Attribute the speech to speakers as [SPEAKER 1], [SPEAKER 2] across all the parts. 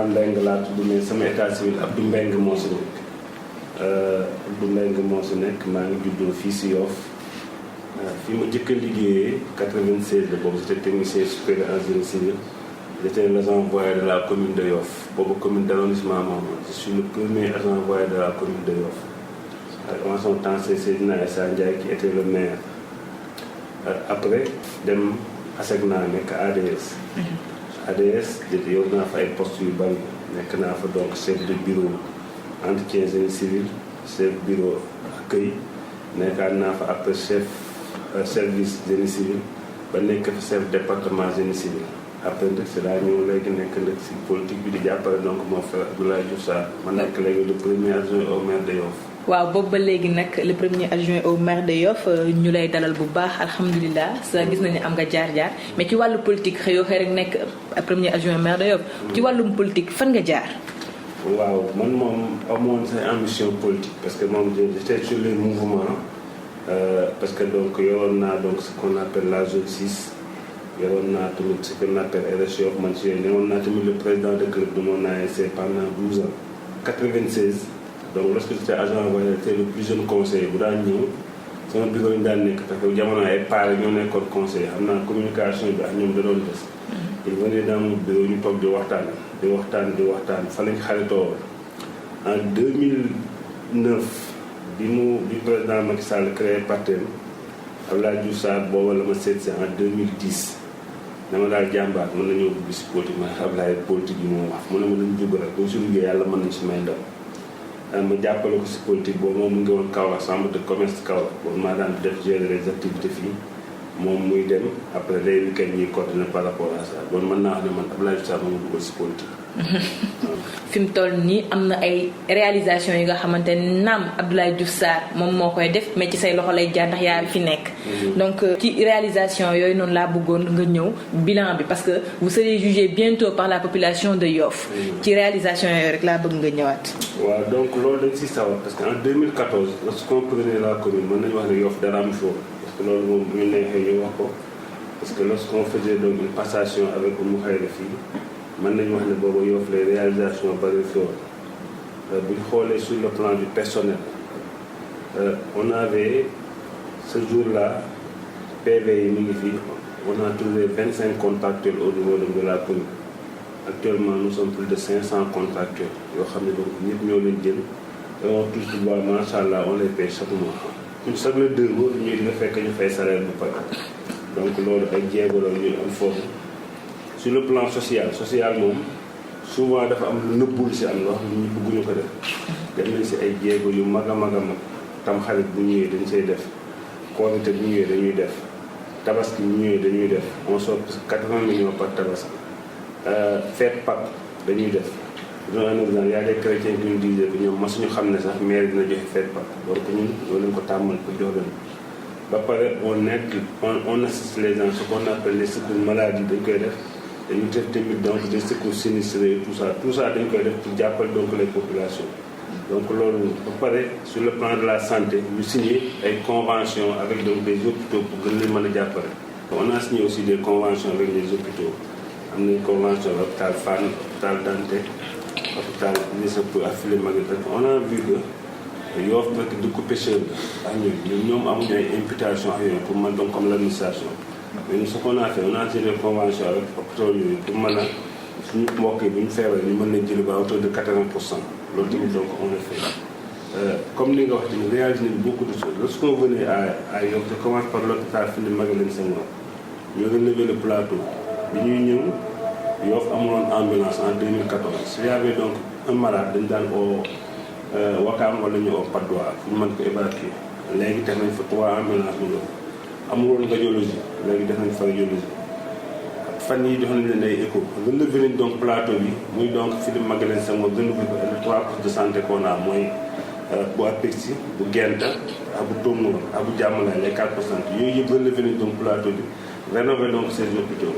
[SPEAKER 1] Fall Mbengue laa tudd mais sama état civil Abdou Mbengue moo si nekk Abdou Mbengue moo si nekk maa ngi juddoo fii si Yoff fii ma jëkk a liggéeyee 96 la boobu j'étais technicien supérieur en génie civil. J'étais l'agent envoyé de la commune de Yoff boobu commune d'arrondissement Mamadou. Je suis le premier agent envoyé de la commune de Yoff. En son temps c'est Seydina Issa Ndiaye qui était le maire. Après dem ASECNA nekk ADS. ADS yow naa fa ay postes yu bari nekk naa fa donc chef de bureau entretien génie civil chef bureau accueil nekkaat naa fa après chef service génie civil ba nekk fa chef département génie civil. après nag si daa ñëw léegi nekk nag si politique bi di jàppale donc mon frère Abdoulaye Diouf Sarr ma nekk léegi le premier adjoint au maire de Yoff.
[SPEAKER 2] waaw boobu ba léegi nag le premier adjoint au maire de Yoff ñu lay dalal bu baax alhamdulilah sa gis nañu am nga jaar-jaar mais ci wàllu politique xëyoo xëy rek nekk premier adjoint maire de Yoff. ci wàllum politique fan nga jaar.
[SPEAKER 1] waaw man moom amoon say ambition politique parce que moom j'étais sur les mouvements parce que donc yoroon naa donc ce qu'on appelle la zone 6. yoroon naa tamit ce qu'on appelle RS Yoff man si newoon naa tamit le président de club de mon ASC pendant 12 ans 96 donc lorsque j'étais agent envoyé j'étais le plus jeune conseiller bu daan ñëw sama bureau yi daan nekk parce que jamono ay pare ñoo nekkoon conseiller xam naa communication bi ak ñoom da doon des il venait dans mon bureau ñu toog di waxtaan fa lañ xaritoo en 2009 bi président Macky Sall créé parti Abdoulaye Diouf Sarr booba la ma seet si en 2010 dama daal jàmbaar mën nañoo dugg si politique ma Abdoulaye politique yi moom wax mu ne ma nañ dugg rek boo si liggéey yàlla mën nañ si may ndaw ma jàppale ko si politique boobu moom mu ngi woon Kaolack chambre de commerce Kaolack boobu maa daan def gérer les activités fii moom muy dem après les week-ends ñuy coordonné par rapport à ça bon mën naa wax ne man Abdoulaye Diouf Sarr ma duggal si politique.
[SPEAKER 2] fi mu toll nii am na ay réalisation yi nga xamante ne naam Abdoulaye Diouf Sarr moom moo koy def mais ci say loxo lay jaar ndax yaa fi nekk. donc ci réalisation yooyu noonu laa bëggoon nga ñëw bilan bi parce que vous serez jugé bientôt par la population de Yoff. ci réalisation yooyu rek laa bëgg nga ñëwaat.
[SPEAKER 1] waaw donc loolu dañ siy sawar parce que en 2014 lorsqu'on prenait la commune mën nañu wax ne Yoff dara am foofu parce que loolu moom bu ñu neexee ñu wax ko parce que lorsqu'on faisait donc une passation avec Mouhaïra fii. mën nañu wax ne boobu Yoff les réalisations bari fi woon bu ñu xoolee sur le plan du personnel on avait ce jour-là PV yi mi ngi fi on a trouvé 25 contractuels au niveau de la commune actuellement nous sommes plus de 500 contractuels yoo xam ne donc ñëpp ñoo leen jël et on touche du bois macha allah on les paye chaque mois chaque le 2 mois ñuy dina fekk ñu fay salaire bu pare donc loolu ay jéego la ñu am foofu. sur le plan social moom souvent dafa am lu nëbbul si am loo xam ne ñu bëgguñu ko def dem nañ si ay jéego yu mag a mag tam xarit bu ñëwee dañ say def korité bu ñëwee dañuy def tabaski bu ñëwee dañuy def on sort 80 millions par tabaski fête Pâques dañuy def donne un exemple y a des chrétiens qui nous disaient que ñoom masuñu xam ne sax maire dina joxe fête Pâques donc ñun loolu lañ ko tàmmal ko jox leen ba pare on assiste les gens ce qu'on appelle les secours maladie dañ koy def dañu def tamit donc des secours sinistrés tout ça dañ koy def pour jàppale donc les populations donc loolu ba pare sur le plan de la santé ñu signé ay conventions avec donc des hôpitaux pour gën leen mën a jàppale. on a signé aussi des conventions avec des hôpitaux am nañ convention hôpital Fann hôpital Dantec hôpital Niassa pour affilié Maguette on a vu que Yoff nag dëkku pêcheur la ak ñoom amuñu ay imputation ak yooyu pour man donc comme l'administration. mais nous ce qu'on a fait on a signé des conventions avec hôpitaux yooyu pour mën a suñu mbokk yi bu ñu feebaree ñu mën leen jël ba autour de 80%. loolu tamit donc on le fait comme ni nga wax tamit réalisé nañu beaucoup de choses lorsqu'on venait à Yoff je commence par l'hôpital Philippe Maguilène Senghor ñu relevé le plateau bi ñuy ñëw Yoff amuloon ambulance en 2014 s'il y avait donc un malade dañu daan oo Wakaam wala ñu oo Patte d'Oie pour ñu mën ko évacuer léegi def nañ fa 3 ambulances mu doon amuloon radiologie léegi def nañ fa radiologie fan yi jox nañ leen ay écho relevé nañ donc plateau bi muy donc Philippe Maguilène Senghor relevé ko les 3 postes de santé qu'on a mooy bu Apexi bu Gent ak bu Tongoor ak bu Diamalaye les 4 postes de santé yooyu yëpp relevé nañ donc plateau bi rénové donc ces hôpitaux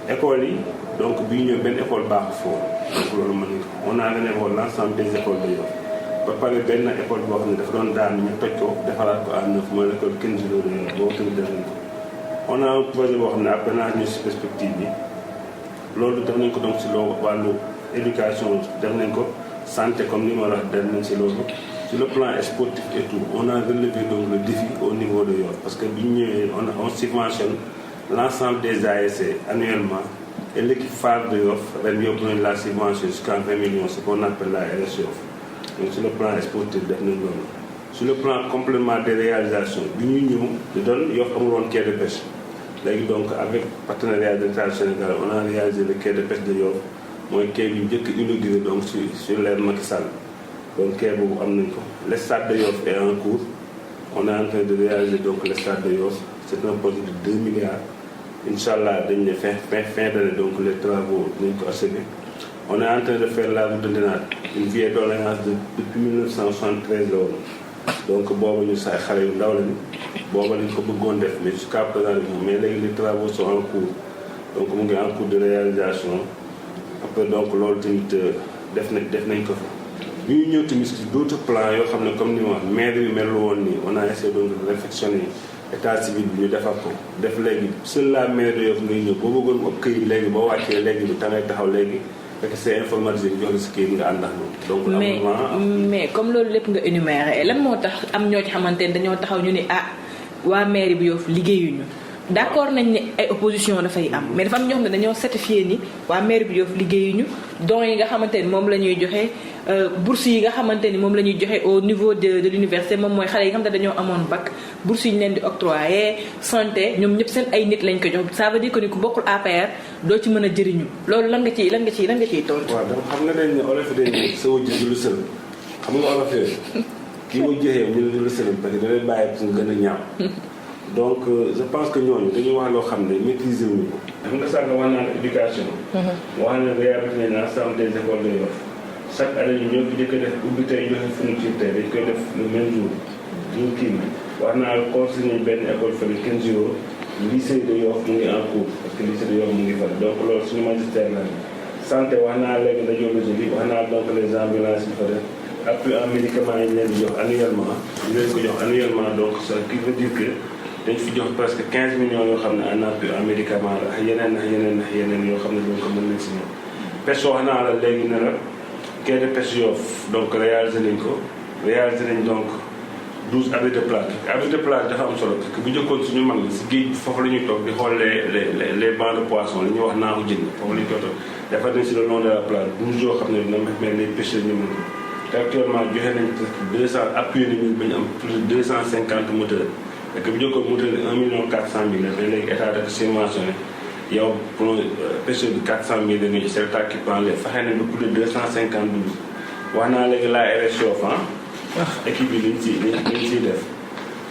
[SPEAKER 1] écoles yi donc bi ñu ñëw benn école baaxu foofu donc loolu mën nga on a rénové l'ensemble des écoles de Yoff ba pare benn école boo xam ne dafa doon daan ñu toj ko defaraat ko à neuf mooy l'école Kenji Lo de Yoff boobu tamit def nañ ko on a un projet boo xam ne après naa ñu si perspective bi loolu def nañ ko donc si loo wàllu éducation def nañ ko santé comme ni ma la wax def nañ si loolu. Sur le plan sportif et tout on a relevé donc le défi au niveau de Yoff parce que bi ñu ñëwee on subventionne l'ensemble des ASC annuellement et l'équipe phare de Yoff ren yóbbu nañ la subvention jusqu'à 20 millions ce qu'on appelle la RS Yoff donc sur le plan sportif def nañ loolu. Sur le plan complément des réalisations bi ñuy ñëw di doon Yoff amul woon quai de pêche léegi donc avec partenariat de l'État du Sénégal on a réalisé le quai de pêche de Yoff mooy quai bi njëkk inauguré donc sur l'ère Macky Sall donc quai boobu am nañ ko. Le stade de Yoff est en cours on est en train de réaliser donc le stade de Yoff c'est un projet de 2 milliards Inch'Allah dañ ne fin d'année donc les travaux dinañ ko achever. On est en train de faire la route de Ndenane une vieille doléance depuis 1973 la woon donc boobu ñu say xale yu ndaw lañu booba lañ ko bëggoon def mais jusqu'à présent mais léegi les travaux sont en cours donc mu ngi en cours de réalisation après donc loolu tamit def nañ ko fa. bi ñu ñëw tamit ci d'autres plans yoo xam ne comme ni ma wax maire yu mel woon nii on a essayé donc de réfectionner état civil bi ñu defar ko def léegi seul la maire de Yoff ngay ñëw boo bëggoon ab këyit léegi boo wàccee léegi bi tangay taxaw léegi fekk c'est informatisé ñu jox la si këyit nga ànd ak donc
[SPEAKER 2] mais comme loolu lépp nga énuméré lan moo tax am ñoo ci xamante ne dañoo taxaw ñu ne waa mairie bu Yoff liggéeyuñu d'accord nañ ne ay opposition dafay am mais dafa am ñoo xam ne dañoo certifié ni waa mairie bu Yoff liggéeyuñu dons yi nga xamante ni moom la ñuy joxe bourse yi nga xamante ni moom la ñuy joxe au niveau de l'université moom mooy xale yi nga xamante dañoo amoon bac bourse yi ñu leen di octroyer santé ñoom ñëpp seen ay nit lañ ko jox ça veut dire que ni ku bokkul APR doo ci mën a jëriñu loolu lan nga ciy tontu.
[SPEAKER 1] waaw donc xam nga dañ ne olof dañ ne sa wujj du lu sël xam nga olof yooyu kii mu joxee ñu ne du lu sël parce que da lay bàyyi pour nga gën a ñaaw donc je pense que ñooñu dañuy wax loo xam ne maîtriser wuñu ko. xam nga sax nga wax naan éducation. wax na réhabilité l'ensemble des écoles de Yoff chaque année ñu ñoo fi jëkk a def ubbi tey joxe fourniture tey dañ koy def le même jour ñu kii bi wax naa la construire benn école fële 15 jours lycée de Yoff mu ngi en cours parce que lycée de Yoff mu ngi fa donc loolu suñu magistère la santé wax naa léegi radiologie bi wax naa donc les ambulances yi fa def appui en médicaments yi ñu leen di jox annuellement ñu leen ko jox annuellement donc ça qui veut dire que dañ fi jox presque 15 millions yoo xam ne en appui en médicament la ak yeneen yoo xam ne donc mën nañ si ñëw pêche wax naa la léegi ne la quai de pêche Yoff donc réalisé nañ donc 12 abris de plage abris de plage dafa am solo parce que bu njëkkoon suñu mag si géej foofu la ñuy toog di xool les bancs de poisson li ñuy wax naaxu jën foofu la ñu koy toog dafa nañ si le long de la plage 12 yoo xam ne dina mais les pêcheurs ñu mën ko te actuellement joxe nañ presque 200 appuyé nañu ba ñu am plus de 250 moteurs et que bu njëkkoon moteur 1 400 000 mais léegi état dafa subventionné yow pour pêcheur bi 400 000 da nga gis l'état qui prend les fexe nañ ba plus de 252 wax naa léegi la RS Yoff équipe bi liñ ciy def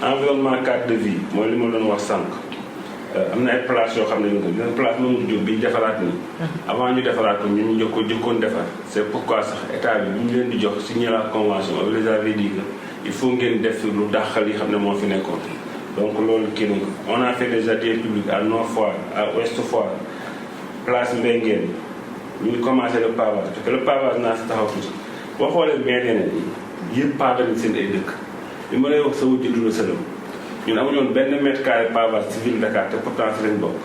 [SPEAKER 1] environnement cadre de vie mooy li ma doon wax sànq am na ay place yoo xam ne ñu ko dina place Mamadou Diop bi ñu defaraat nii avant ñu defaraat ko ñun ñu jëkkoon defar c'est pourquoi sax état bi bu ñu leen di jox signer la convention on les avait dit que il faut ngeen def lu dàqal yi xam ne moo fi nekkoon donc loolu kii nañ ko on a fait des ateliers publics à Nord Foire à Ouest Foire place Mbenguène ñu ngi commencé le pavage parce que le pavage naa si taxaw tuuti boo xoolee maire yeneen yëpp pavé nañ seen ay dëkk li ma lay wax sa wujj du la sëlam ñun amuñoon benn mètre carré pavage ci ville Dakar te pourtant si lañ bokk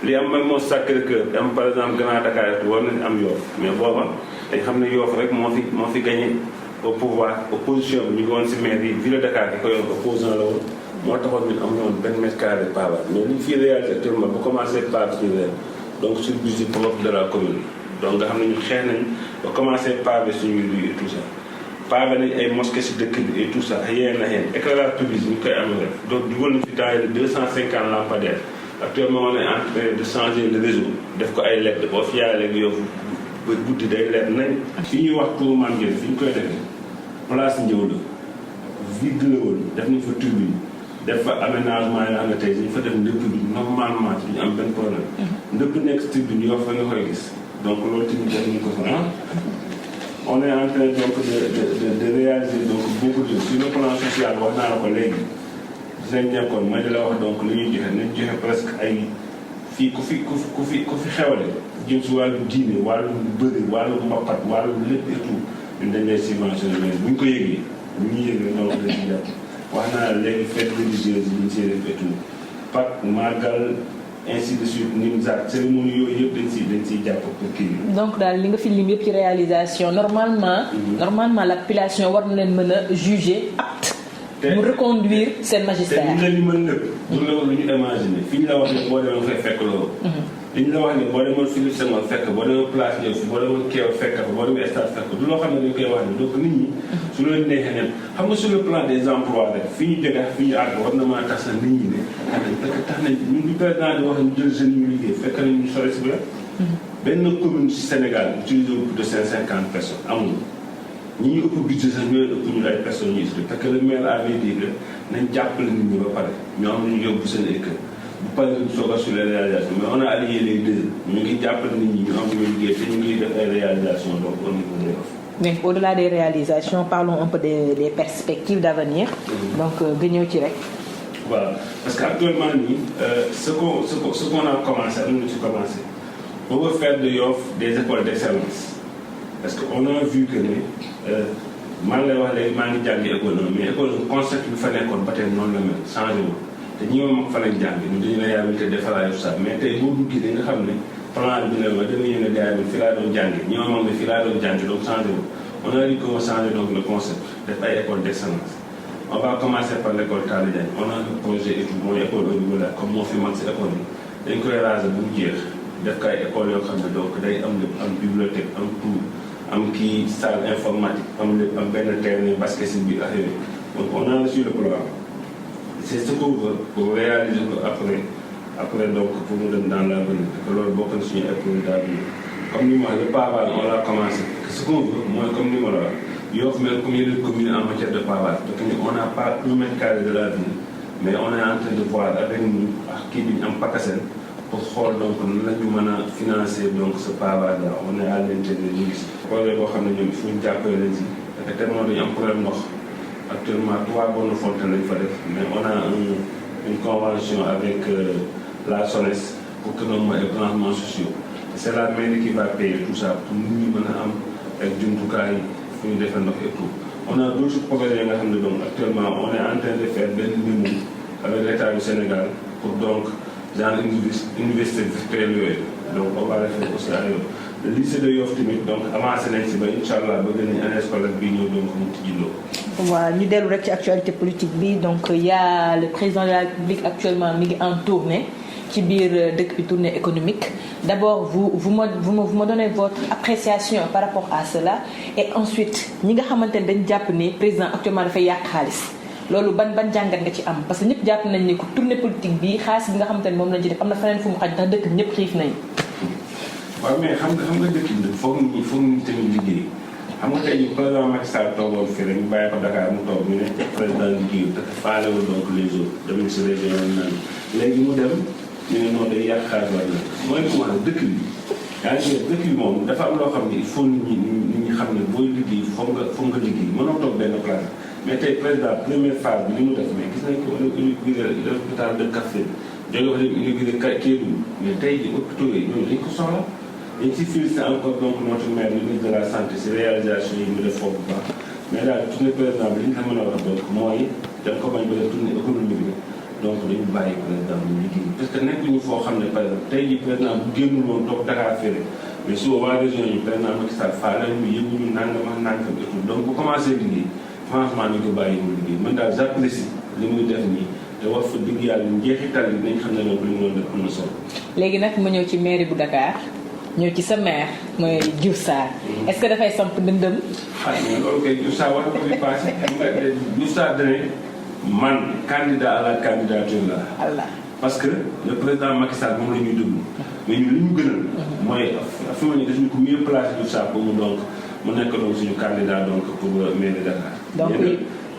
[SPEAKER 1] li am même moo Sacré-Cœur am par exemple Grand Dakar war nañ am Yoff mais booba dañ xam ne Yoff rek moo fi gagné au pouvoir opposition bi ñu ngi woon si maire yi ville Dakar ki ko yoon opposant la woon moo taxoon ñun amuñu woon benn mètre carré pavage mais li ñu fiy réalisé actuellement bu commencé pavé suñu réew donc sur budget propre de la commune donc nga xam ne ñu xeex nañ ba commencé pavé suñu rue et tout ça pavé nañ ay mosquées si dëkk bi et tout ça yéen éclairage public ñu koy amee rek donc dugal nañ fi temps yii 250 lampadaires actuellement on est en train de changer le réseau def ko ay LED boo fi yaay léegi yow ba guddi day leer nañ. fi ñuy wax pour man ngeen fi ñu koy defee place Ndiaw la vide la woon def nañ fa turbine def fa aménagement yoo xam ne tey ñu fa def ndëpp bi normalement ci ñu am benn problème. ndëpp nekk si turbine yoo fa nga koy gis donc loolu tamit def nañ ko fa on est en train donc de réaliser donc beaucoup de sur le plan social wax naa la ko léegi dinañ nekkoon mooy di la wax donc li ñuy joxe nañ joxe presque ay fii ku fi xewale jëm si wàllu diine wàllu bëri wàllu mbappat wàllu lépp et tout ñun dañ lay subventionné mais bu ñu ko yëgee bu ñu yëgee noonu dañ ci jàpp wax naa la léegi fête religieuse yi ñu see def et tout Pâques Magal ainsi de suite nimsaat cérémonie yooyu yëpp dañ siy jàpp pour kii.
[SPEAKER 2] donc daal li nga fi lim yëpp ci réalisation normalement la population war na leen mën a juger apte. mu reconduire seen magistère.
[SPEAKER 1] te ñu mën lépp. du loolu lu ñu imaginer fi ñu la wax ne boo demee fay fekk loolu. li ñu la wax ne boo demoon Philippe Senghor fekk boo demoon place Diop boo demoon Kéw fekk fa boo demee stade fekk du loo xam ne dañu koy wax ne donc nit ñi su leen neexee ne xam nga sur le plan des emplois rek fi ñu jógee fi ñu àgg war na mën a tax na nit ñi ne tax nañ ñun du président di wax ñu jël jeunes ñu liggéey fekk nañ ñu sore si biir. benn commune ci Sénégal utilisé plus de 150 personnes amul. ñi ñu ëpp budget sax ñooy ëpp ñu ay personnes ñu utilisé parce que le maire avait dit que nañ jàppale nit ñi ba pare ñu am lu ñu yóbbu seen école bu paree ñu soog a sur les réalisations mais on a allié les deux ñu ngi jàppale nit ñi ñu am lu liggéey te ñu ngi def ay réalisations donc au niveau des offres.
[SPEAKER 2] mais au-delà des réalisations parlons un peu des perspectives d'avenir. Donc nga ñëw ci rek.
[SPEAKER 1] voilà parce que actuellement nii ce qu'on a commencé am na ci commencé on veut faire de Yoff des écoles d'excellence parce que on a vu que ne maa ngi lay wax léegi maa ngi jàngi école mais école concept bi fa nekkoon ba tey noonu la mel changé wu te ñi ma mag fa lañ jàng ñu dañu la réhabilité defaraat yu sax mais tey boo duggee da nga xam ne plan bi ne ma dama ñëw ne gars yi fii laa doon jàngi ñi ma mag ne fii laa doon jàngi donc changé wu on a dit qu'on va changer donc le concept def ay école d'excellence on va commencer par l'école Talla Diagne on a un projet et tout mooy école au niveau là comme moo fi mag si école yi dañ koy raser bu mu jeex def ko ay écoles yoo xam ne donc day am lépp am bibliothèque am tout am kii salle informatique am lépp am benn terrain basket si biir affaire yi donc on a reçu le programme c'est ce qu'on veut pour réaliser ko après donc pour mu dem dans l'avenir parce que loolu bokk na suñu école d'avenir comme ni ma wax le pavage on l'a commencé ce qu'on veut mooy comme ni ma la wax Yoff mel comme yeneen communes en matière de pavage parce que on n'a pas 1 mètre carré de la ville mais on est en train de voir avec nous ak kii bi ñu am Pakasen pour xool donc nan la ñu mën a financer donc ce pavage là on est à l'intérieur ñu gis projet boo xam ne ñoom il faut ñu jàppale leen si parce que tellement dañu am problème ndox actuellement 3 bonnes fontaines lañ fa def mais on a une convention avec la SONES pour que ñoom mooy branchements sociaux c'est la mairie qui va payer tout ça pour nit ñi mën a am ak jumtukaay fu ñu defee ndox et tout on a d'autres projets yi nga xam ne donc actuellement on est en train de faire benn mémo avec l'État du Sénégal pour donc genre université virtuelle yooyu donc on va le faire aussi à Yoff le lycée de Yoff tamit donc avancé nañ si ba incha allah bëgg nañ année scolaire bii ñëw donc mu tijjiloo.
[SPEAKER 2] waaw ñu dellu rek ci actualité politique bi donc y a le président de la République actuellement mi ngi en tournée ci biir dëkk bi tournée économique d'abord vous me donnez votre appréciation par rapport à cela et ensuite ñi nga xamante ne dañ jàpp ni président actuellement dafay yàq xaalis loolu ban jàngat nga ci am parce que ñëpp jàpp nañ ni ko tournée politique bi xaalis bi nga xamante ne moom lañ ci def am na feneen fu mu xaj ndax dëkk ñëpp xiif nañ.
[SPEAKER 1] waaw mais xam nga dëkk bi foog ñu tamit liggéey xam nga tey jii président Macky Sall toogoon fii rek ñu bàyyi ko Dakar mu toog ñu ne président liggéey te faalewul donc les autres dem si région yi naan léegi mu dem ñu ne noonu day yàq xaalis wala mooy li mu wax dëkk bi yaa ngi dëkk bi moom dafa am loo xam ne il faut nit ñi xam ne booy liggéey foog nga liggéey mënoo toog benn place mais tey président première phase bi li mu def mais gis nañ ko inauguré l'hôpital de Kaffrine jóge fa dem inauguré Kédougou mais tey jii hôpitaux yi ñooñu dañ ko soxla dañ si félicité encore donc notre maire le ministre de la santé si réalisation yi mu def foofu bu baax mais daal tournée président bi li ñu la mën a wax donc mooy dañ ko bañ ba def tournée économique bi donc dañu bàyyi président bi liggéey parce que nekkuñu foo xam ne par exemple tey jii président bu génnul woon toog Dakar fii rek mais suba waa région yi président Macky Sall faale ñu yënguñu nangam ak nangam et tout donc bu commencé liggéey franchement ñu ko bàyyi mu liggéey man daal j'apprécie li muy def nii te wax fa dëgg yàlla njeexital yi nañ xam ne donc li mu doon def am na solo.
[SPEAKER 2] léegi nag ma ñëw ci mairie bu Dakar ñëw ci sa maire mooy Diouf Sarr. est-ce que dafay samp ndëndëm.
[SPEAKER 1] mais loolu kay Diouf Sarr war na ko fi passé xam nga Diouf Sarr dane man candidat à la candidature la. Allah parce que le président Macky Sall moom la ñuy déglu. mais ñun li ñu gënal. mooy fi ma ne dañu ko mieux placé Diouf Sarr pour mu donc mu nekk donc suñu candidat donc pour mairie Dakar. donc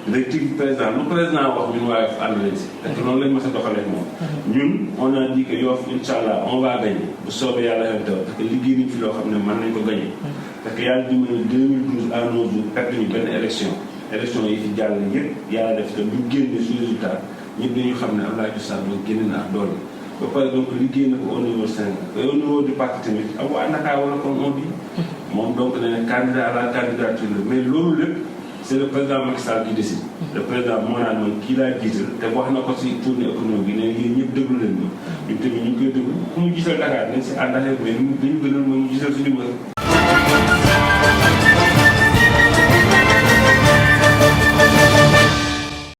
[SPEAKER 1] léegi président lu président wax ñun waaye ànd nañ si. parce que noonu lañ mës a doxalee moom. ñun on a dit que Yoff incha allah on va gagner bu soobee yàlla xel taw parce que liggéey nañ fi loo xam ne mën nañ ko gagner. parce que yàlla dimbali 2012 à nos jours perte ñu benn élection yi fi jàll yëpp yàlla def te bu génne su résultat ñëpp dañu xam ne Abdoulaye Diouf Sarr donc génne na ak doole. ba pare donc liggéey na ko au niveau Sénégal et au niveau du parti tamit ak waa Dakar wala comme on dit. moom donc nee na candidat à la candidature la mais loolu lépp c'est le président Macky Sall qui décide. Le président moo naan man kii laa jiital te wax na ko si tournée économique bi ne yéen ñëpp déglu leen ñu. ñun tamit ñu ngi koy déglu ku mu jiital Dakar nañ si ànd ak mais li ñu gënal mooy ñu jiital suñu mbër.